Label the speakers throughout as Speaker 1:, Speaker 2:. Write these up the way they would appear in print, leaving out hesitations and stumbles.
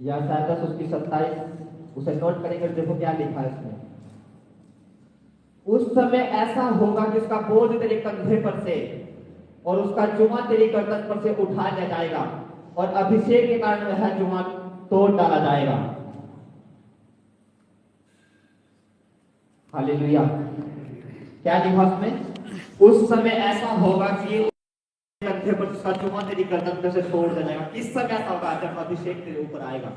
Speaker 1: या शायद 10 उसकी 27 उसे नोट करेंगे, देखो क्या लिखा है इसमें। उस समय ऐसा होगा कि उसका बोझ तेरे कंधे पर से और उसका जुआ तेरी गर्दन पर से उठा लिया जाएगा और अभिषेक के कारण वह जुआ तोड़ डाला जाएगा। हालेलुया। क्या लिखा उसमें? उस समय ऐसा होगा कि कंधे पर उसका जुआ तेरी गर्दन पर से तोड़ दिया जाएगा। किस समय ऐसा होगा? जब अभिषेक तेरे ऊपर आएगा।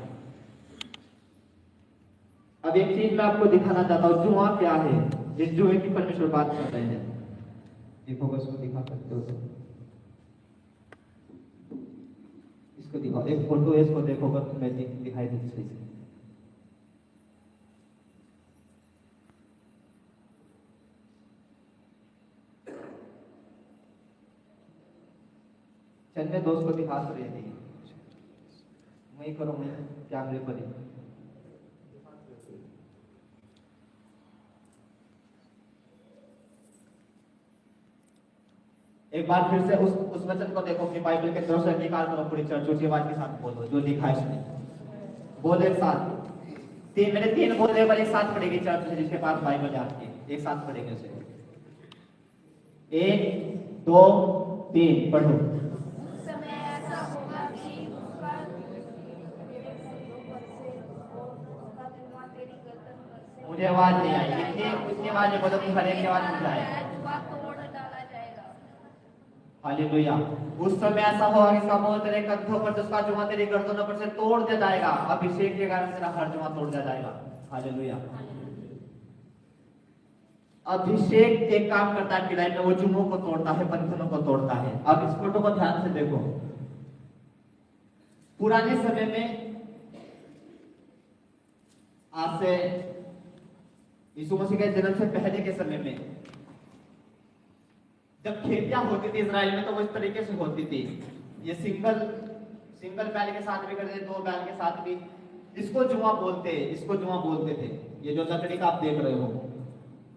Speaker 1: अब एक चीज मैं आपको दिखाना चाहता हूँ, जुआ क्या है, जिस जुए की परमेश्वर बात कर रहे हैं। देखो उसको दिखा सकते हो तो इसको दिखाओ, एक फोटो है, इसको देखो अगर तुम्हें दिखाई दे सही से। चल मैं दोस्त को दिखा तो रही थी, वही करो, मैं कैमरे पर ही। एक बार फिर से उस वचन को देखो कि बाइबल के तरफ से निकाल करो, पूरी चर्च ऊंची आवाज के साथ बोलो जो लिखा है इसमें। बोले एक साथ, मेरे 3 बोले पर एक साथ पढ़ेगी चर्च से, जिसके पास बाइबल है आपकी, एक साथ पढ़ेंगे उसे। 1 2 3 पढ़ो। मुझे आवाज नहीं आई, इतनी आवाज में बोलो कि हर एक की आवाज मिल जाए। हालेलुया। उस समय ऐसा होगा कि इसका बोझ तेरे कंधों पर, जिसका जुआ तेरी गर्दनों पर से तोड़ दिया जाएगा। अभिषेक के कारण तेरा हर जुआ तोड़ दिया जाएगा। हालेलुया। अभिषेक एक काम करता है कि लाइफ में, वो जुओं को तोड़ता है, बंधनों को तोड़ता है। अब इस फोटो को ध्यान से देखो। पुराने समय में, आज से यीशु मसीह के जन्म से पहले के समय में, जब खेतियां होती थी इजराइल में, तो वो इस तरीके से होती थी। ये सिंगल बैल के साथ भी करते थे, 2 बैल के साथ भी। इसको जुआ बोलते थे। ये जो लकड़ी का आप देख रहे हो,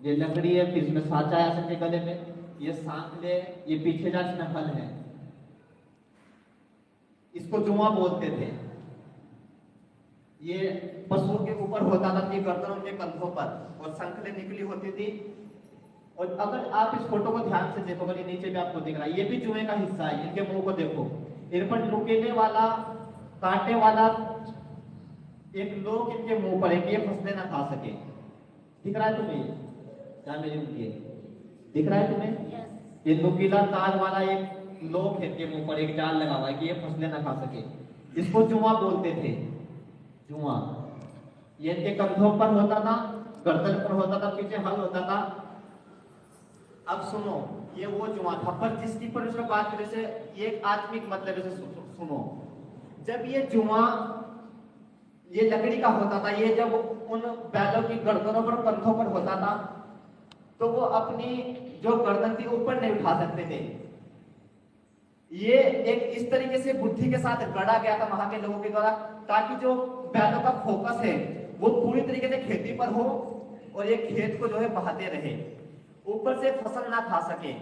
Speaker 1: ये लकड़ी है, फिर इसमें सांचा है सबके गले में, ये सांकले, ये पीछे जा इसमें हल है, इसको जुआ बोलते थे। ये पशुओं के ऊपर होता था, उनकी गर्दन उनके कंधों पर, और संखलें निकली होती थी। और अगर आप इस फोटो को ध्यान से देखोगे, नीचे भी आपको दिख रहा है, ये भी जुए का हिस्सा है। इनके मुंह को देखो, इन पर नुकीले वाला, कांटे वाला एक लोग इनके मुंह पर है कि ये फंसले ना खा सके। दिख रहा है तुम्हें? क्या मेरी उंगली दिख रहा है तुम्हें? ये नुकीला तार वाला एक लोग है इनके मुंह पर, एक जाल लगा हुआ है कि ये फंसले ना खा सके। इसको जुआ बोलते थे। जुआ ये इनके कंधों पर होता था, गर्दन पर होता था, पीछे हल होता था। अब सुनो, ये वो जुआ था, पर जिसकी परमेश्वर बात करे से ये आत्मिक मतलब से सुनो। जब ये जुआ ये लकड़ी का होता था, ये जब उन बैलों की गर्दनों पर, कंधों पर होता था, तो वो अपनी जो गर्दन थी ऊपर नहीं उठा सकते थे। ये एक इस तरीके से बुद्धि के साथ गढ़ा गया था वहां के लोगों के द्वारा, ताकि जो बैलों का फोकस है वो पूरी तरीके से खेती पर हो और ये खेत को जो है बहाते रहे, ऊपर से फसल ना खा सके।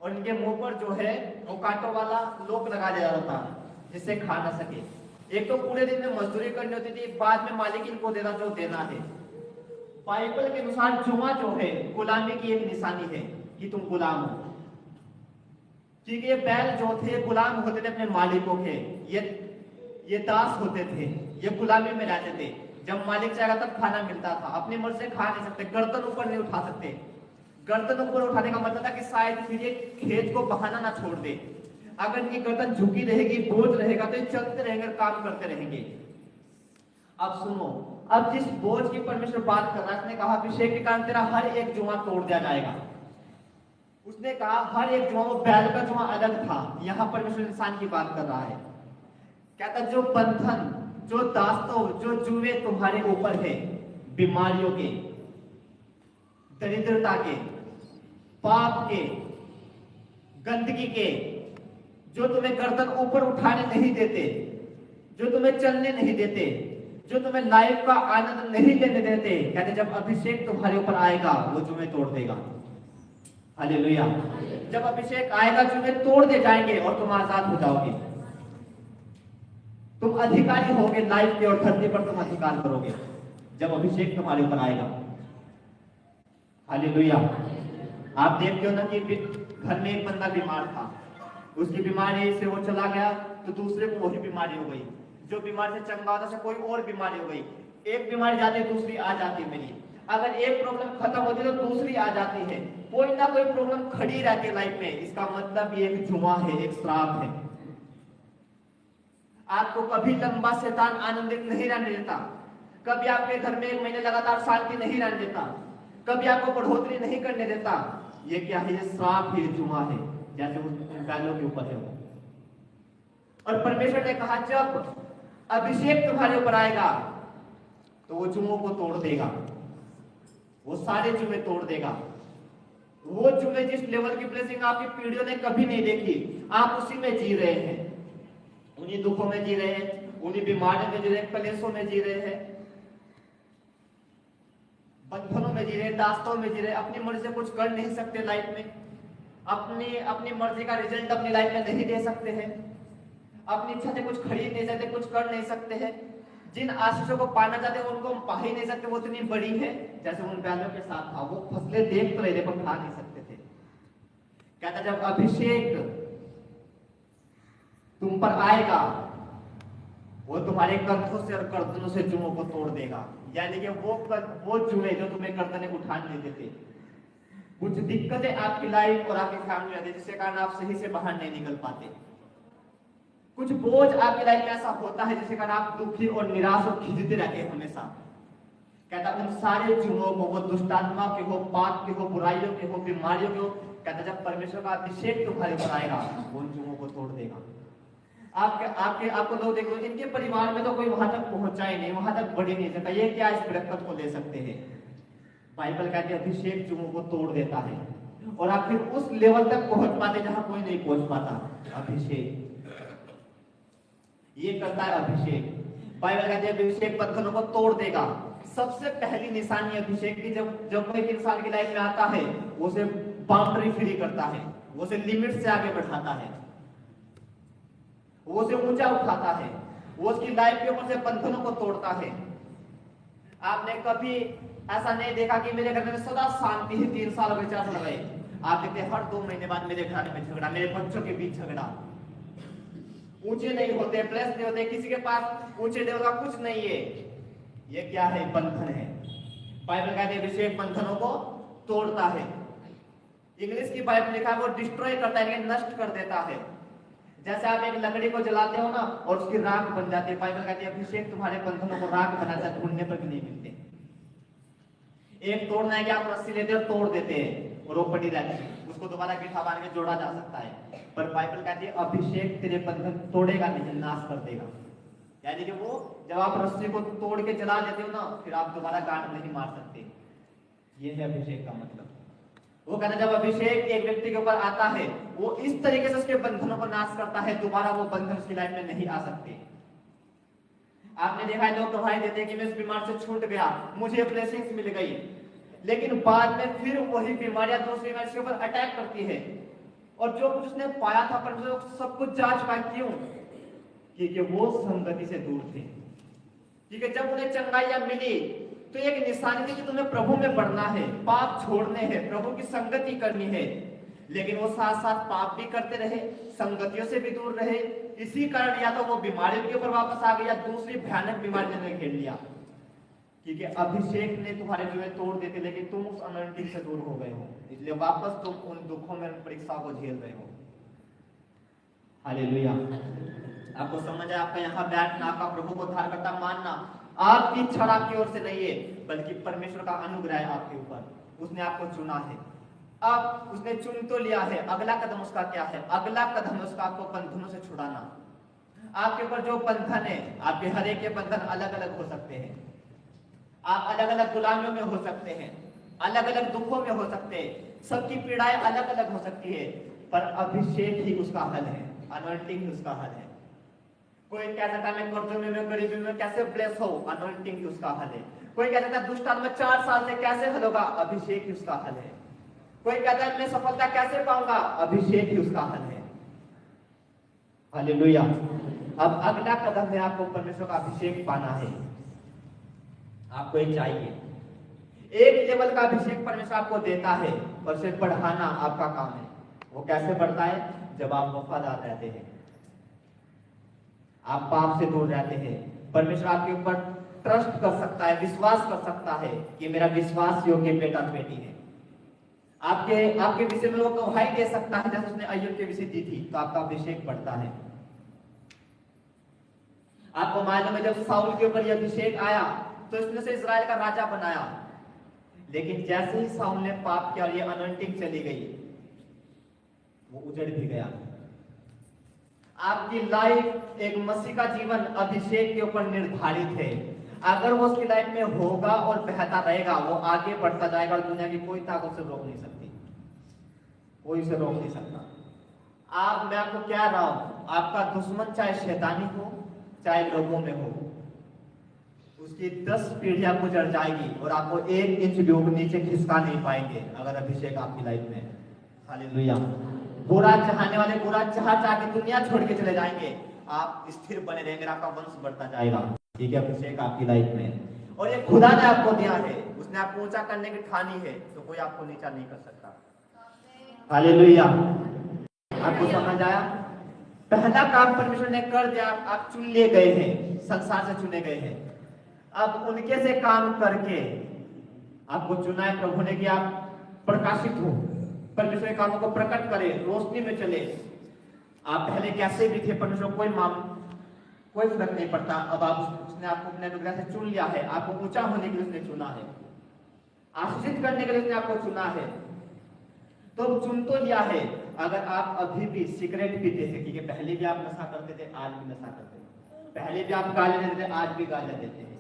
Speaker 1: और इनके मुंह पर जो है वो कांटों वाला लोक लगा दिया जाता था, जिससे खा ना सके। एक तो पूरे दिन में मजदूरी करनी होती थी, बाद में मालिक इनको देना जो देना है। बाइबल के अनुसार जुआ जो है गुलामी की एक निशानी है कि तुम गुलाम हो। ठीक है, ये बैल जो थे गुलाम होते थे अपने मालिकों के, ये दास होते थे, ये गुलामी में रहते थे। जब मालिक चाहेगा तब खाना मिलता था, अपनी मर्जी से खा नहीं सकते, गर्दन ऊपर नहीं उठा सकते। गर्दन ऊपर उठाने का मतलब था कि शायद फिर ये खेत को बहाना ना छोड़ दे। अगर ये गर्दन झुकी रहेगी, बोझ रहेगा, तो ये चलते रहेंगे, काम करते रहेंगे। अब सुनो, अब जिस बोझ की परमेश्वर बात कर रहा है, उसने कहा अभिषेक के कारण तेरा हर एक जुआ तोड़ दिया जाएगा। उसने कहा हर एक जुआ, वो बैल का जुआ अलग था, यहाँ परमेश्वर इंसान की बात कर रहा है। कहता जो बंधन, जो दास्तों, जो जुए तुम्हारे ऊपर है, बीमारियों के, दरिद्रता के, पाप के, गंदगी के, जो तुम्हें गर्दन ऊपर उठाने नहीं देते, जो तुम्हें चलने नहीं देते, जो तुम्हें लाइफ का आनंद नहीं लेने देते, कहते जब अभिषेक तुम्हारे ऊपर आएगा वो जुए तोड़ देगा। हालेलुया। जब अभिषेक आएगा जुए तोड़ दे जाएंगे और तुम आजाद हो जाओगे। तुम अधिकारी होगे लाइफ के और धरती पर तुम अधिकार करोगे जब अभिषेक तुम्हारे ऊपर आएगा। हालेलुया। आप देखते हो ना कि घर में एक बंदा बीमार था, उसकी बीमारी से वो चला गया तो दूसरे को वही बीमारी हो गई, जो बीमारी से चंगा होता से कोई और बीमारी हो गई। एक बीमारी जाती दूसरी आ जाती मेरी, अगर एक प्रॉब्लम खत्म होती तो दूसरी आ जाती है, कोई ना कोई प्रॉब्लम खड़ी रहती है लाइफ में। इसका मतलब ये एक जुआ है, एक श्राप है। आपको कभी लंबा शैतान आनंदित नहीं रहने देता, कभी आपके घर में 1 महीने लगातार शांति नहीं रहने देता, कभी आपको बढ़ोतरी नहीं करने देता। ये क्या है? ये श्राप है, जुआ है, जैसे उन बैलों के ऊपर है वो। और परमेश्वर ने कहा जब अभिषेक तुम्हारे ऊपर आएगा तो वो जुओं को तोड़ देगा, वो सारे जुए तोड़ देगा। वो जुए जिस लेवल की ब्लेसिंग आपकी पीढ़ियों ने कभी नहीं देखी, आप उसी में जी रहे हैं, उन्हीं दुखों में जी रहे हैं, उन्हीं बीमारियों में जी रहे हैं, कलेशों में जी रहे हैं, बंधनों में जी रहे हैं, दास्तों में जी रहे हैं। अपनी मर्जी से कुछ कर नहीं सकते लाइफ में, अपनी मर्जी का रिजल्ट अपनी लाइफ में नहीं दे सकते हैं, अपनी इच्छा से कुछ खरीद नहीं सकते, कुछ कर नहीं सकते हैं। जिन आशीषों को पाना चाहते हैं उनको हम पा ही नहीं सकते, वो इतनी बड़ी है। जैसे उन बैलों के साथ था, वो फसलें देख तो रहे पर खा नहीं सकते थे। कहता जब अभिषेक तुम पर आएगा वो तुम्हारे कंधों से और गर्दनों से जुओं को तोड़ देगा। यानी कि वो जुए जो तुम्हें गर्दने उठाने देते थे। कुछ दिक्कतें आपकी लाइफ और आपकी फैमिली में आती है जिसके कारण आप सही से बाहर नहीं निकल पाते। कुछ बोझ आपकी लाइफ में ऐसा होता है जिसके कारण आप दुखी और निराश और खिंचते रहते हैं हमेशा। कहता उन सारे जुओं को, वो दुष्टात्मा के हो, पाप के हो, बुराइयों के हो, बीमारियों के हो, कहता जब परमेश्वर का अभिषेक तुम्हारे ऊपर आएगा वो उन जुओं को तोड़ देगा। आपको लोग देखो इनके परिवार में तो कोई वहां तक पहुंचा ही नहीं, वहां तक बढ़ ही नहीं सकता, ये क्या इस बरकत को ले सकते हैं? बाइबल कहती है अभिषेक जुओं को तोड़ देता है और आप फिर उस लेवल तक पहुंच पाते जहां कोई नहीं पहुंच पाता। अभिषेक ये करता है अभिषेक। बाइबल कहती है अभिषेक बंधनों को तोड़ देगा। सबसे पहली निशानी अभिषेक की जब कोई इंसान की लाइफ में आता है वो उसे बाउंड्री फ्री करता है, वो उसे लिमिट से आगे बढ़ाता है, वो उसे ऊंचा उठाता है, वो उसकी लाइफ के ऊपर से बंधनों को तोड़ता है। आपने कभी ऐसा नहीं देखा कि मेरे घर में सदा शांति है, 3 साल हो गए, 4 साल हो गए। आप देखते हर 2 महीने बाद मेरे घर में झगड़ा, मेरे बच्चों के बीच झगड़ा। ऊंचे नहीं होते, प्लस नहीं होते, किसी के पास ऊंचे लेवल का कुछ नहीं है। ये क्या है? बंधन है। बाइबल कहती है अभिषेक बंधनों को तोड़ता है। इंग्लिश की बाइबल लिखा है वो डिस्ट्रॉय करता है, नष्ट कर देता है। जैसे आप एक लकड़ी को जलाते हो ना और उसकी राख बन जाती है, बाइबल कहती है अभिषेक तुम्हारे बंधनों को राख बनाता है, ढूंढने पर भी नहीं मिलते। एक तोड़ना है कि आप रस्सी लेते और तोड़ देते हैं और वो पड़ी रहती है, उसको दोबारा गिठा बांध के जोड़ा जा सकता है। पर बाइबल कहती है अभिषेक तेरे बंधन तोड़ेगा नहीं, नाश कर देगा। यानी कि वो जब आप रस्सी को तोड़ के जला देते हो ना फिर आप दोबारा गांठ नहीं मार सकते। ये है अभिषेक का मतलब। वो कहता है जब अभिषेक एक व्यक्ति के ऊपर आता है वो इस तरीके से उसके बंधनों को नाश करता है, दोबारा वो बंधन उसकी लाइफ में नहीं आ सकते। आपने देखा है लोग गवाही देते हैं कि मैं इस बीमार से छूट गया, मुझे ब्लेसिंग्स मिल गई, लेकिन बाद में फिर वही बीमारियां दूसरी बीमारी के ऊपर अटैक करती है और जो कुछ उसने पाया था पर सब कुछ जांच पाया। क्यों? क्योंकि वो संगति से दूर थे। क्योंकि जब उन्हें चंगाइयां मिली तो एक निशानी थी कि तुम्हें प्रभु में बढ़ना है, पाप छोड़ने हैं, प्रभु की संगति करनी है। लेकिन वो साथ साथ पाप भी करते रहे, संगतियों से भी दूर रहे। इसी कारण या तो वो बीमारियों के ऊपर वापस आ गए या दूसरी भयानक बीमारी ने घेर लिया। क्योंकि अभिषेक ने तुम्हारे जो है तोड़ देते, लेकिन तुम उस अनॉइंटिंग से दूर हो गए हो, इसलिए वापस तुम उन दुखों में, परीक्षाओं को झेल रहे हो। हालेलुया। आपको समझ है? आपका यहाँ बैठना, आपका प्रभु को धारणकर्ता मानना आपकी इच्छा आपकी ओर से नहीं है, बल्कि परमेश्वर का अनुग्रह है आपके ऊपर। उसने आपको चुना है, अब उसने चुन तो लिया है। अगला कदम उसका क्या है? अगला कदम है उसका आपको बंधनों से छुड़ाना। आपके ऊपर जो बंधन है, आपके हर एक के बंधन अलग अलग हो सकते हैं। आप अलग अलग गुलामियों में हो सकते हैं, अलग अलग दुखों में हो सकते हैं, सबकी पीड़ाएं अलग अलग हो सकती है, पर अभिषेक ही उसका हल है, अनॉइंटिंग ही उसका हल है। कोई कह सकता है मैं कर्जों में, गरीबी में कैसे ब्लेस हो, अनॉइंटिंग ही उसका हल है। कोई कह सकता है दुष्ट आत्मा 4 साल से कैसे हल होगा, अभिषेक ही उसका हल है। कोई कहता है मैं सफलता कैसे पाऊंगा, अभिषेक ही उसका हल है। हालेलुया। अब अगला कदम है आपको परमेश्वर का अभिषेक पाना है। आपको ये चाहिए, एक लेवल का अभिषेक परमेश्वर आपको देता है और उसे बढ़ाना आपका काम है। वो कैसे बढ़ता है? जब आप वफादार रहते हैं, आप पाप से दूर रहते हैं, परमेश्वर आपके ऊपर ट्रस्ट कर सकता है, विश्वास कर सकता है कि मेरा विश्वास योग्य बेटा बेटी है। आपके विषय में वो गवाही दे सकता है जैसे उसने अय्यूब के विषय दी थी। तो आपका अभिषेक बढ़ता है। आपको मालूम है जब साउल के ऊपर यह अभिषेक आया तो इसने से इजराइल का राजा बनाया, लेकिन जैसे ही साउल ने पाप किया और ये अनॉइंटिंग चली गई, वो उजड़ भी गया। आपकी लाइफ, एक मसीह का जीवन अभिषेक के ऊपर निर्धारित है। अगर वो उसकी लाइफ में होगा और बहता रहेगा, वो आगे बढ़ता जाएगा और दुनिया की कोई ताकत से रोक नहीं सकती, कोई से रोक नहीं सकता। मैं आपको क्या रहा हूं, आपका दुश्मन चाहे शैतानी हो चाहे लोगों में हो, उसकी 10 पीढ़ियां गुजर जाएगी और आपको 1 इंच भी ऊपर नीचे खिसका नहीं पाएंगे अगर अभिषेक आपकी लाइफ में है। हालेलुया। बुरा चाहने वाले बुरा चाह के दुनिया छोड़ के चले जाएंगे, आप स्थिर बने रहेंगे, आपका वंश बढ़ता जाएगा। ठीक है, अभिषेक आपकी लाइफ में है और ये खुदा ने आपको दिया है। उसने आपको ऊंचा करने की ठानी है तो कोई आपको नीचा नहीं कर सकता। हालेलुया। आपको समझ आया? पहला काम परमेश्वर ने कर दिया, आप चुन लिए गए हैं, संसार से चुने गए हैं। अब उनके से काम करके आपको चुना है प्रभु ने कि आप प्रकाशित हो, परमेश्वर के कामों को प्रकट करें, रोशनी में चले। आप पहले कैसे भी थे, परमेश्वर कोई फर्क नहीं पड़ता। अब उसने आपको अपने अनुग्रह से चुन लिया है, आपको ऊंचा होने के लिए उसने चुना है, आशीषित करने के लिए उसने आपको चुना है। तो चुन तो लिया है। अगर आप अभी भी सिगरेट पीते हैं, क्योंकि पहले भी आप नशा करते थे, आज भी नशा करते हैं, पहले भी आप गाली देते थे, आज भी गाली देते हैं,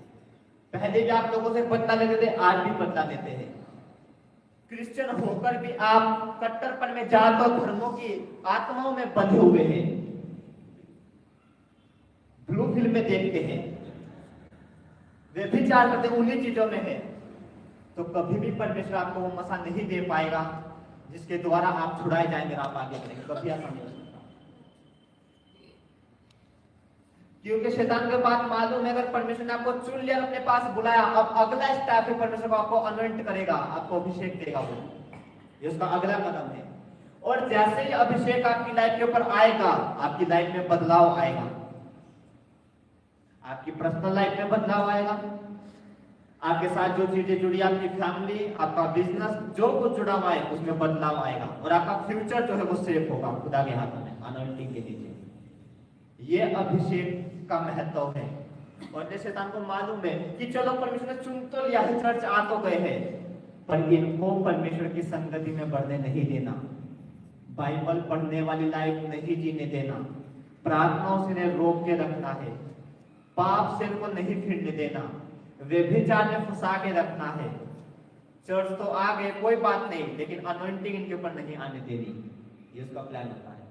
Speaker 1: पहले भी आप लोगों से बदला लेते थे, आज भी बदला देते हैं, क्रिश्चियन होकर भी आप कट्टरपन में जात और धर्मों की आत्माओं में बंधे हुए हैं, ब्लू फिल्म में देखते हैं, वे भी चार करते उन्हीं चीजों में है, तो कभी भी परमेश्वर आपको वो मसा नहीं दे पाएगा जिसके द्वारा आप छुड़ाए जाएंगे, आप आगे बढ़ेंगे। कभी ऐसा नहीं हो सकता, क्योंकि शैतान के बात मालूम है, अगर परमेश्वर ने आपको चुन लिया, अपने पास बुलाया, अब अगला स्टेप है परमेश्वर को आपको अनॉइंट करेगा, आपको अभिषेक देगा, वो ये उसका अगला कदम है। और जैसे ही अभिषेक आपकी लाइफ के ऊपर आएगा, आपकी लाइफ में बदलाव आएगा, आपकी पर्सनल लाइफ में बदलाव आएगा, आपके साथ जो चीजें जुड़ी, आपकी फैमिली, आपका बिजनेस, जो कुछ जुड़ा हुआ है उसमें बदलाव आएगा और आपका फ्यूचर जो है वो सेफ होगा खुदा के हाथों में, अनॉइंटिंग के नीचे। ये अभिषेक का महत्व है। और जैसे शैतान को मालूम है कि चलो परमेश्वर ने चुन तो लिया है, चर्च आ तो गए हैं, पर इनको परमेश्वर की संगति में बढ़ने नहीं देना, बाइबल पढ़ने वाली लाइफ नहीं जीने देना, प्रार्थनाओं से इन्हें रोक के रखना है, पाप से इनको नहीं फिरने देना, व्यभिचार में फंसा के रखना है। चर्च तो आ गए, कोई बात नहीं, लेकिन अनॉइंटिंग इनके ऊपर नहीं आने देनी, ये उसका प्लान होता है।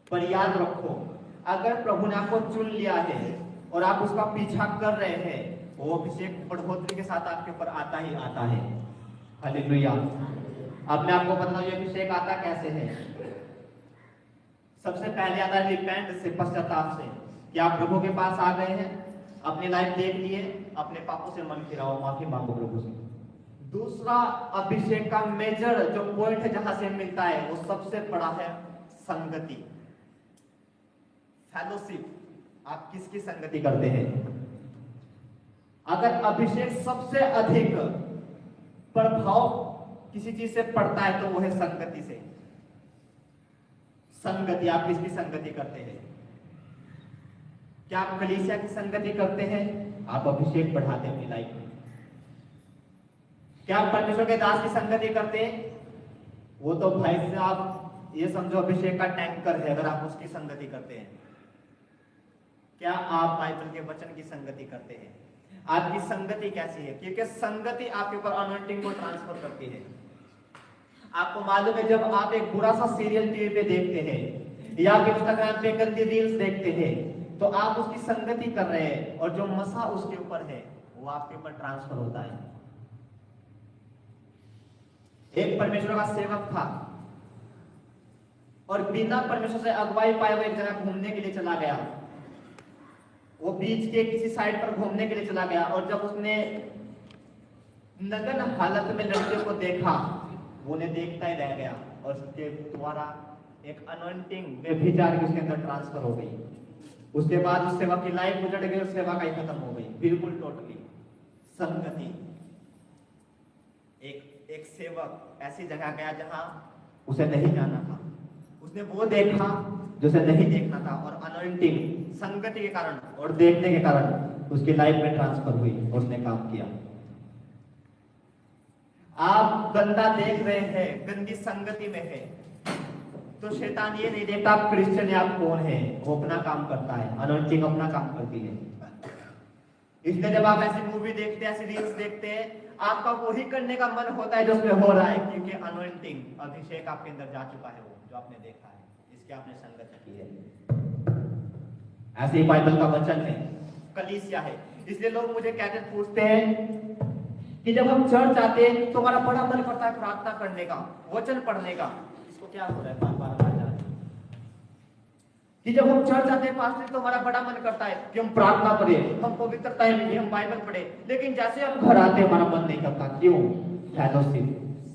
Speaker 1: पर याद रखो, अगर प्रभु ने आपको चुन लिया है और आप उसका पीछा कर रहे हैं, वो अभिषेक बढ़ोतरी के साथ आपके ऊपर आता ही आता है। हालेलुया। अब मैं आपको बताऊं ये अभिषेक आता कैसे है। सबसे पहले आता है रिपेंट से, पश्चाताप से, कि आप प्रभु के पास आ गए हैं, अपनी लाइफ देख लिए, अपने पापों से मन फिराओ, माफी मांगो प्रभु से। दूसरा अभिषेक का मेजर जो पॉइंट है जहां से मिलता है, वो सबसे बड़ा है संगति, फेलोशिप। आप किसकी संगति करते हैं? अगर अभिषेक सबसे अधिक प्रभाव किसी चीज से पड़ता है तो वो है संगति से। संगति, आप किसकी संगति करते हैं? क्या आप कलीसिया की संगति करते हैं? आप अभिषेक बढ़ाते हैं अपनी लाइफ में। क्या आप परमेश्वर के दास की संगति करते हैं? वो तो भाई साहब ये समझो अभिषेक का टैंकर है अगर आप उसकी संगति करते हैं। क्या आप बाइबल के वचन की संगति करते हैं? आपकी संगति कैसी है? क्योंकि संगति आपके ऊपर अनॉइंटिंग को ट्रांसफर करती है। आपको मालूम है, जब आप एक बुरा सा सीरियल टीवी पे देखते हैं या आप इंस्टाग्राम पे गंदी रील्स देखते हैं, तो आप उसकी संगति कर रहे हैं और जो मसा उसके ऊपर है वो आपके ऊपर ट्रांसफर होता है। एक परमेश्वर का सेवक था और बिना परमेश्वर से अगुवाई पाए हुए एक जगह घूमने के लिए चला गया। वो बीच के किसी साइड पर घूमने के लिए चला गया, और जब उसने नग्न हालत में लड़के को देखा, वो ने देखता ही रह गया, और उसके द्वारा एक अनॉइंटिंग व्यभिचार की उसके अंदर ट्रांसफर हो गई। उसके बाद उस सेवक की लाइफ गुजर गई और सेवा का ही खत्म हो गई, बिल्कुल टोटली। संगति, एक सेवक ऐसी जगह गया जहां उसे नहीं जाना था, उसने वो देखा जो उसे नहीं देखना था, और अनॉइंटिंग संगति के कारण और देखने के कारण उसकी लाइफ में ट्रांसफर हुई और उसने काम किया। आप गंदा देख रहे हैं, गंदी संगति में है, तो शैतान ये नहीं देखता आप क्रिश्चियन या आप कौन है, वो अपना काम करता है, अनॉइंटिंग अपना काम करती है। इसलिए जब आप ऐसी मूवी देखते हैं, ऐसी रील्स देखते हैं, आपका वही करने का मन होता है जो उसमें हो रहा है, क्योंकि अनॉइंटिंग अभिषेक आपके अंदर जा चुका है, वो जो आपने देखा है, इसकी आपने संगत की है। ऐसे ही बाइबल का वचन है, कलीसिया है। इसलिए लोग मुझे कहते पूछते हैं कि जब हम चर्च आते हैं तो हमारा बड़ा मन करता है प्रार्थना करने का, वचन पढ़ने का। इसको क्या हो रहा है, बार-बार आ जा रहा है कि जब हम चर्च आते हैं पास्टर तो हमारा बड़ा मन करता है कि हम प्रार्थना करें, हम पवित्रता में हम बाइबल पढ़े, लेकिन जैसे हम घर आते हैं हमारा मन नहीं करता। क्यों? फेलोशिप,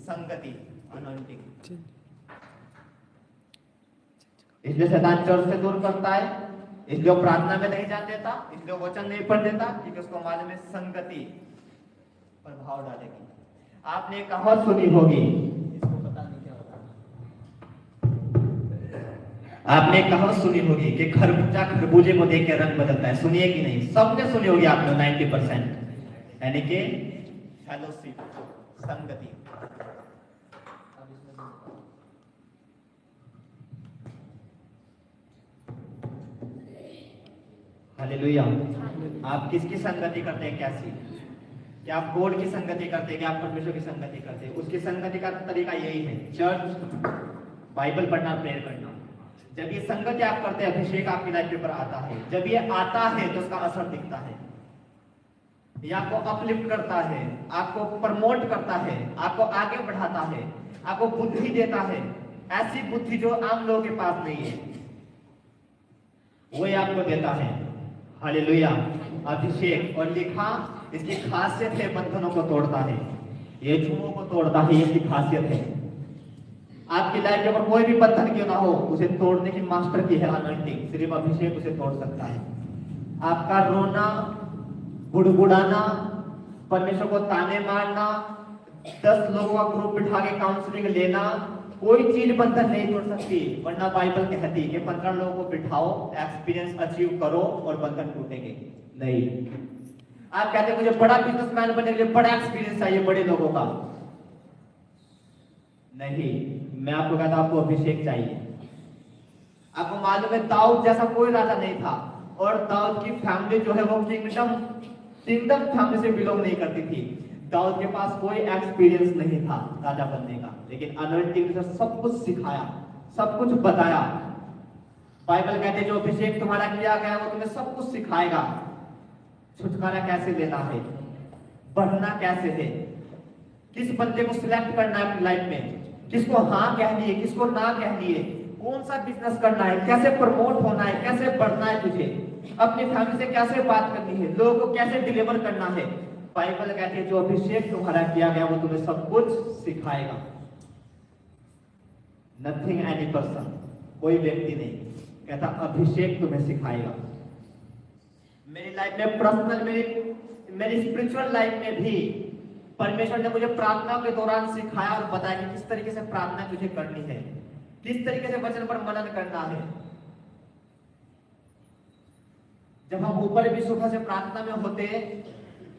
Speaker 1: संगति, अनॉइंटिंग। इसलिए शैतान चर्च से दूर करता है, इसलिए वो प्रार्थना में नहीं जाने देता, इसलिए वचन नहीं पढ़ देता, क्योंकि उसको मालूम है संगति प्रभाव डालेगी। आपने कहावत सुनी होगी, इसको पता नहीं क्या होता, आपने कहावत सुनी होगी कि खरबूजा खरबूजे को देख के रंग बदलता है। सुनिए कि नहीं? सबने सुनी होगी आपने 90%, यानी कि फेलोशिप, संगति। हालेलुया। आप किसकी संगति करते हैं? कैसी? क्या आप गॉड की संगति करते हैं, क्या आप परमेश्वर की संगति करते हैं? उसकी संगति का तरीका यही है, चर्च, बाइबल पढ़ना, प्रेयर करना। जब ये संगति आप करते हैं, अभिषेक आपकी लाइफ के ऊपर आता है। जब ये आता है तो उसका असर दिखता है, ये आपको अपलिफ्ट करता है, आपको प्रमोट करता है, आपको आगे बढ़ाता है, आपको बुद्धि देता है, ऐसी बुद्धि जो आम लोगों के पास नहीं है, वो ये आपको देता है। हालेलुया। अभिषेक, और लिखा इसकी खासियत है, बंधनों को तोड़ता है, ये जुओं को तोड़ता है, इसकी खासियत है। आपकी लाइफ के ऊपर कोई भी बंधन क्यों ना हो, उसे तोड़ने की मास्टर की है अनॉइंटिंग, सिर्फ अभिषेक उसे तोड़ सकता है। आपका रोना, बुड़बुड़ाना, परमेश्वर को ताने मारना, 10 लोगों का ग्रुप बिठा के काउंसलिंग लेना, कोई चीज बंधन नहीं तोड़ सकती। वरना बाइबल कहती है कि 15 लोगों को बिठाओ, एक्सपीरियंस अचीव करो और बंधन टूटेंगे नहीं। आप कहते हैं मुझे बड़ा बिजनेसमैन बनने के लिए बड़ा एक्सपीरियंस चाहिए बड़े लोगों का, नहीं, मैं आपको कहता हूं आपको अभिषेक चाहिए। आपको मालूम है दाऊद जैसा कोई राजा नहीं था, और दाऊद की फैमिली जो है वो किंगडम फैमिली से बिलोंग नहीं करती थी। दाऊद के पास कोई एक्सपीरियंस नहीं था राजा बनने का, लेकिन अनॉइंटिंग से सब कुछ सिखाया, सब कुछ बताया। बाइबल कहते हैं जो अभिषेक तुम्हारा किया गया वो तुम्हें सब कुछ सिखाएगा, छुटकारा कैसे लेना है, बढ़ना कैसे है, किस बंदे को सिलेक्ट करना है अपनी लाइफ में, किसको हाँ कहनी है, किसको ना कहनी है, कौन सा बिजनेस करना है, कैसे प्रमोट होना है, कैसे बढ़ना है तुझे, अपनी फैमिली से कैसे बात करनी है, लोगों को कैसे डिलीवर करना है। बाइबल कहती है जो अभिषेक तुम्हारा किया गया वो तुम्हें सब कुछ सिखाएगा। नथिंग एनी पर्सन, कोई व्यक्ति नहीं, कहता अभिषेक तुम्हें सिखाएगा। मेरी लाइफ में पर्सनल, मेरी स्पिरिचुअल लाइफ में भी परमेश्वर ने मुझे प्रार्थना के दौरान सिखाया और बताया कि किस तरीके से प्रार्थना तुझे करनी है, किस तरीके से वचन पर मनन करना है। जब हम ऊपर भी सुबह से प्रार्थना में होते हैं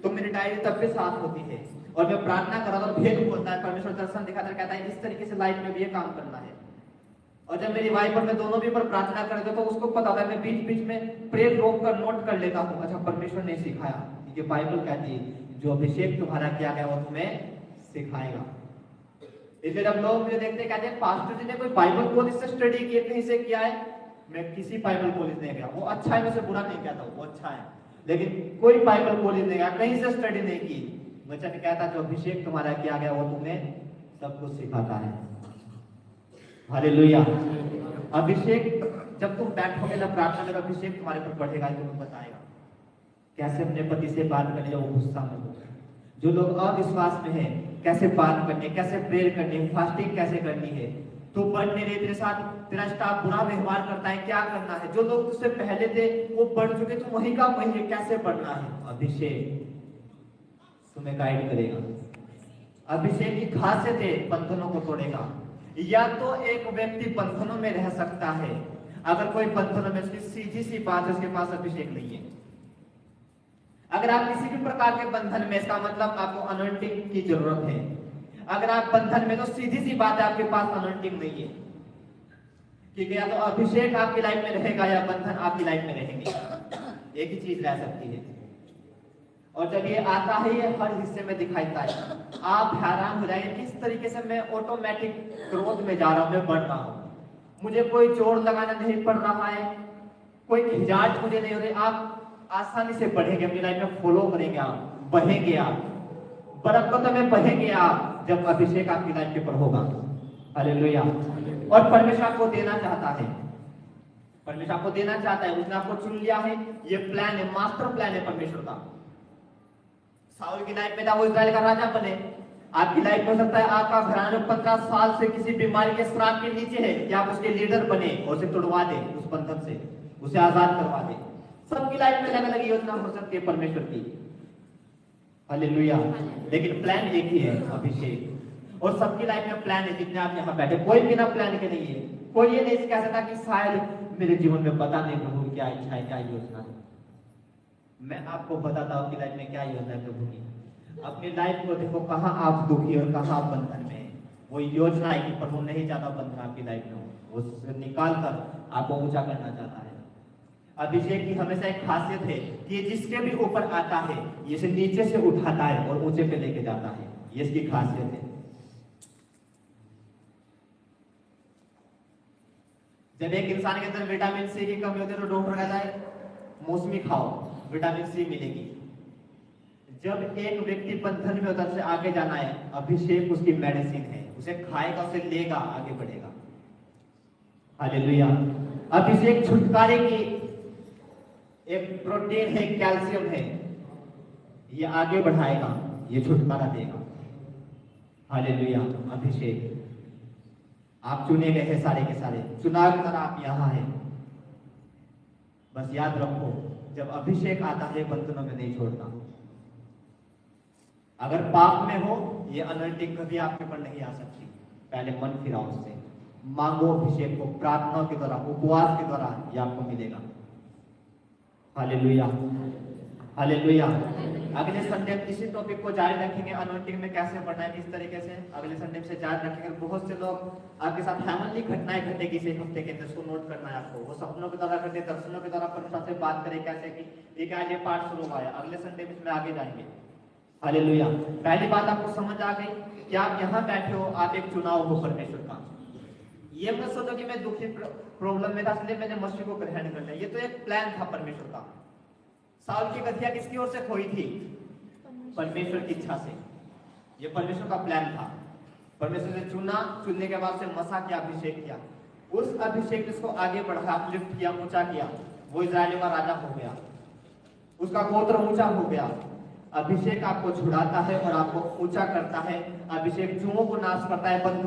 Speaker 1: तो मेरी डायरी तब भी साफ होती है, और मैं प्रार्थना कर रहा था, भेद होता है, परमेश्वर दर्शन दिखाता है, कहता है इस तरीके से लाइफ में भी ये काम करना है। और जब मेरी वाइफ और मैं दोनों भी पर प्रार्थना कर रहे थे तो उसको पता होता है, मैं बीच बीच में प्रेयर रोक कर नोट कर लेता हूँ, अच्छा परमेश्वर ने सिखाया। ये बाइबल कहती है जो अभिषेक तुम्हारा किया गया वो तुम्हें सिखाएगा। इसलिए जब लोग मुझे देखते कहते हैं पास्टर जी ने कोई बाइबल कॉलेज से स्टडी किया, कहीं से किया है, मैं किसी बाइबल कॉलेज नहीं गया, वो अच्छा है, मैं उसे बुरा नहीं कहता, वो अच्छा है, लेकिन कोई बाइबल कॉलेज नहीं गया, कहीं से स्टडी नहीं की। वचन कहता जो अभिषेक तुम्हारा किया गया वो तुम्हें सब कुछ सिखाता है। हालेलुया। अभिषेक जब तुम बैठोगे ना प्रार्थना में, अभिषेक तुम्हारे ऊपर बढ़ेगा, तुम्हें बताएगा कैसे अपने पति से बात करनी जब वो गुस्सा में हो। जो लोग अविश्वास में हैं, कैसे बात करनी है, कैसे प्रेयर करनी है, फास्टिंग कैसे करनी है। तो बढ़ नहीं रहे, तेरे साथ तेरा स्टाफ बुरा व्यवहार करता है, क्या करना है। जो लोग तुझसे पहले थे वो बढ़ चुके, तो वही का वही है, कैसे बढ़ना है। अभिषेक तुम्हें गाइड करेगा। अभिषेक की खासियत है बंधनों को तोड़ेगा। या तो एक व्यक्ति बंधनों में रह सकता है, अगर कोई बंधनों में, उसकी सीधी सी बात है, उसके पास अभिषेक नहीं है। अगर आप किसी भी प्रकार के बंधन में, इसका मतलब आपको अनॉइंटिंग की जरूरत है। अगर आप बंधन में, तो सीधी सी बात है आपके पास अनॉइंटिंग नहीं है। क्योंकि या तो अभिषेक आपकी लाइफ में रहेगा या बंधन आपकी लाइफ में रहेंगे, एक ही चीज रह सकती है। और जब ये आता है, ये हर हिस्से में दिखाईता है। आप हैरान हो जाएंगे किस तरीके से मैं ऑटोमेटिक ग्रोथ में जा रहा हूं, मैं बढ़ रहा हूं। मुझे कोई जोड़ लगाना नहीं पड़ रहा है, कोई खिंचाव मुझे नहीं हो रही। आप आसानी से बढ़ेंगे, अपनी लाइफ में फॉलो करेंगे, आप बढ़ेंगे, आप बरकतों में बढ़ेंगे आप, जब अभिषेक आपकी लाइफ के ऊपर होगा। हालेलुया। और परमेश्वर आपको देना चाहता है, परमेश्वर आपको देना चाहता है, उसने आपको चुन लिया है। ये प्लान है, मास्टर प्लान है परमेश्वर का। साउल की लाइफ में था वो इस्राएल का राजा बने। आपकी लाइफ में हो सकता है आपका घराना 15 साल से किसी बीमारी के श्राप के नीचे है, कि आप उसके लीडर बने और उसे तोड़वा दे, उस बंधन से उसे आजाद करवा दे। सबकी लाइफ में अलग अलग योजना हो सकती है परमेश्वर की। हालेलुया। लेकिन प्लान एक ही है, अभिषेक। और सबकी लाइफ में प्लान है, जितने आप यहाँ बैठे, कोई बिना प्लान के नहीं है। कोई ये नहीं कह सकता कि शायद मेरे जीवन में पता नहीं प्रभु क्या इच्छा है, क्या योजना है। मैं आपको बताता हूँ आपकी लाइफ में क्या योजना है प्रभु की। अपनी लाइफ को देखो, कहाँ आप दुखी और कहाँ आप बंधन में। वो योजना है कि प्रभु नहीं चाहता बंधन आपकी लाइफ में हो, उससे निकाल कर आपको ऊंचा करना चाहता है। अभिषेक की हमेशा एक खासियत है कि ये जिसके भी ऊपर आता है, ये इसे नीचे से उठाता है और ऊंचे पे लेके जाता है। ये इसकी खासियत है। जब एक इंसान के अंदर विटामिन सी की कमी होती है, तो डॉक्टर कहता है मौसमी खाओ, विटामिन सी मिलेगी। जब एक व्यक्ति बंधन में होता है, उसे आगे जाना है, अभिषेक उसकी मेडिसिन है। उसे खाएगा, उसे लेगा, आगे बढ़ेगा। हालेलुया। अभिषेक छुटकारे की एक प्रोटीन है, कैल्शियम है, ये आगे बढ़ाएगा, ये छुटकारा देगा। हालेलुया। अभिषेक, आप चुने गए हैं सारे के सारे, चुनाव की तरह आप यहां हैं। बस याद रखो, जब अभिषेक आता है, बंधनों में नहीं छोड़ना। अगर पाप में हो, ये अनॉइंटिंग कभी आपके ऊपर नहीं आ सकती। पहले मन फिराओ उससे, मांगो अभिषेक को, प्रार्थना के द्वारा, उपवास के द्वारा, ये आपको मिलेगा। हालेलुया। हालेलुया। अगले संडे इसी टॉपिक को जारी रखेंगे, अनॉइंटिंग में कैसे बढ़ना है, किस तरीके से अगले संडे से जारी रखेंगे। बहुत से लोग आपके साथ हेवनली घटनाएं घटेगी इस हफ्ते के अंदर, इसको नोट करना है आपको। वो सपनों के द्वारा घटे, दर्शनों के द्वारा परमेश्वर से बात करें, कैसे की एक आज ये पाठ शुरू हुआ है। अगले संडे में इसमें आगे जाएंगे। हालेलुया। पहली बात आपको समझ आ गई कि आप यहाँ बैठे हो, आप एक चुनाव हो परमेश्वर का। ये मत सोचो कि मैं दुखी प्रॉब्लम में था इसलिए मैंने मसीह को ग्रहण कर लिया। ये तो एक प्लान था परमेश्वर का। साउल की गद्दियां किसकी ओर से खोई थी? परमेश्वर की इच्छा से। ये परमेश्वर का प्लान था। परमेश्वर ने चुना, चुनने के बाद से मसा किया, अभिषेक किया। उस अभिषेक ने इसको आगे बढ़ा, अपलिफ्ट किया, ऊंचा किया। वो इस्राएलियों का राजा हो गया, उसका गोत्र ऊंचा हो गया। अभिषेक आपको छुड़ाता है और आपको ऊंचा करता है। अभिषेक जुओं को नाश करता है, बंधन